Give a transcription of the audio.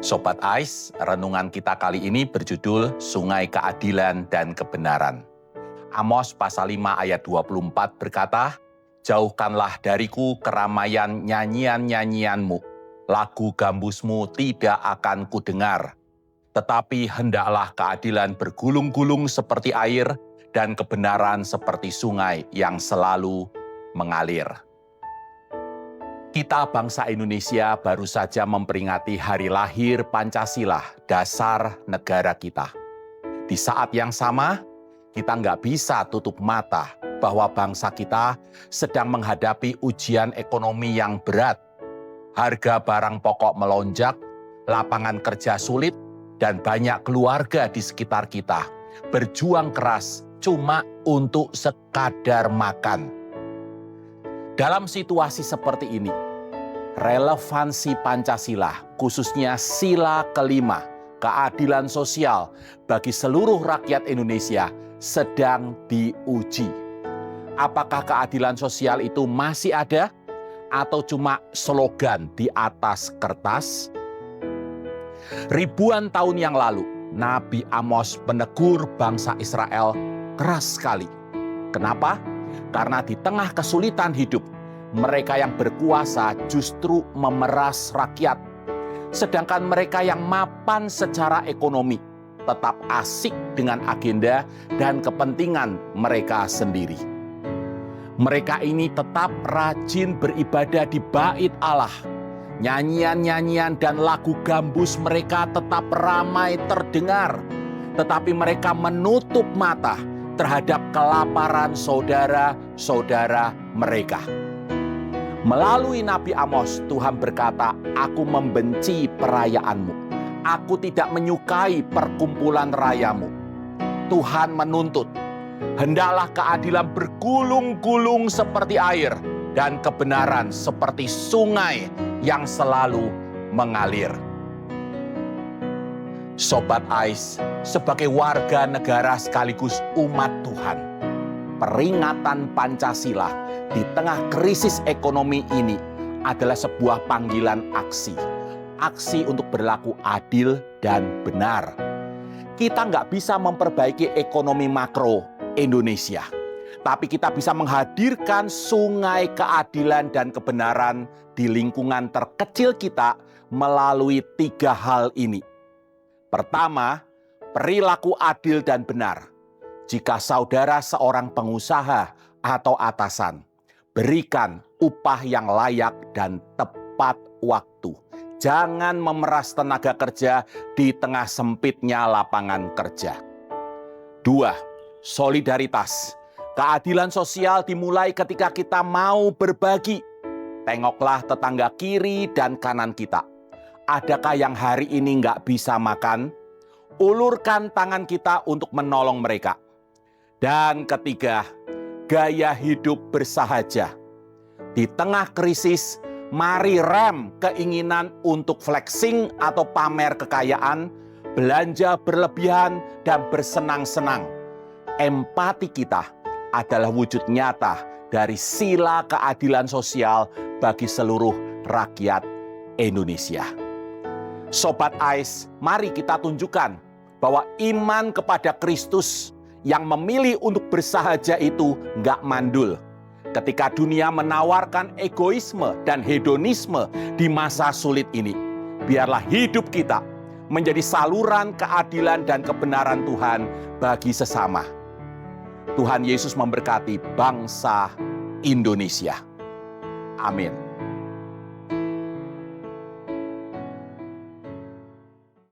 Sobat Ais, renungan kita kali ini berjudul Sungai Keadilan dan Kebenaran. Amos pasal 5 ayat 24 berkata, "Jauhkanlah dariku keramaian nyanyian-nyanyianmu, lagu gambusmu tidak akan kudengar. Tetapi hendaklah keadilan bergulung-gulung seperti air dan kebenaran seperti sungai yang selalu mengalir." Kita bangsa Indonesia baru saja memperingati hari lahir Pancasila, dasar negara kita. Di saat yang sama, kita nggak bisa tutup mata bahwa bangsa kita sedang menghadapi ujian ekonomi yang berat. Harga barang pokok melonjak, lapangan kerja sulit, dan banyak keluarga di sekitar kita berjuang keras cuma untuk sekadar makan. Dalam situasi seperti ini, relevansi Pancasila, khususnya sila kelima, keadilan sosial bagi seluruh rakyat Indonesia sedang diuji. Apakah keadilan sosial itu masih ada atau cuma slogan di atas kertas? Ribuan tahun yang lalu, Nabi Amos menegur bangsa Israel keras sekali. Kenapa? Karena di tengah kesulitan hidup, mereka yang berkuasa justru memeras rakyat. Sedangkan mereka yang mapan secara ekonomi tetap asik dengan agenda dan kepentingan mereka sendiri. Mereka ini tetap rajin beribadah di bait Allah. Nyanyian-nyanyian dan lagu gambus mereka tetap ramai terdengar. Tetapi mereka menutup mata terhadap kelaparan saudara-saudara mereka. Melalui Nabi Amos, Tuhan berkata, "Aku membenci perayaanmu. Aku tidak menyukai perkumpulan rayamu." Tuhan menuntut, hendaklah keadilan bergulung-gulung seperti air dan kebenaran seperti sungai yang selalu mengalir. Sobat Ais, sebagai warga negara sekaligus umat Tuhan, peringatan Pancasila di tengah krisis ekonomi ini adalah sebuah panggilan aksi. Aksi untuk berlaku adil dan benar. Kita nggak bisa memperbaiki ekonomi makro Indonesia, tapi kita bisa menghadirkan sungai keadilan dan kebenaran di lingkungan terkecil kita melalui 3 hal ini. Pertama, perilaku adil dan benar. Jika saudara seorang pengusaha atau atasan, berikan upah yang layak dan tepat waktu. Jangan memeras tenaga kerja di tengah sempitnya lapangan kerja. 2, solidaritas. Keadilan sosial dimulai ketika kita mau berbagi. Tengoklah tetangga kiri dan kanan kita. Adakah yang hari ini nggak bisa makan? Ulurkan tangan kita untuk menolong mereka. Dan ketiga, gaya hidup bersahaja. Di tengah krisis, mari rem keinginan untuk flexing atau pamer kekayaan, belanja berlebihan, dan bersenang-senang. Empati kita adalah wujud nyata dari sila keadilan sosial bagi seluruh rakyat Indonesia. Sobat Ais, mari kita tunjukkan bahwa iman kepada Kristus yang memilih untuk bersahaja itu nggak mandul. Ketika dunia menawarkan egoisme dan hedonisme di masa sulit ini, biarlah hidup kita menjadi saluran keadilan dan kebenaran Tuhan bagi sesama. Tuhan Yesus memberkati bangsa Indonesia. Amin.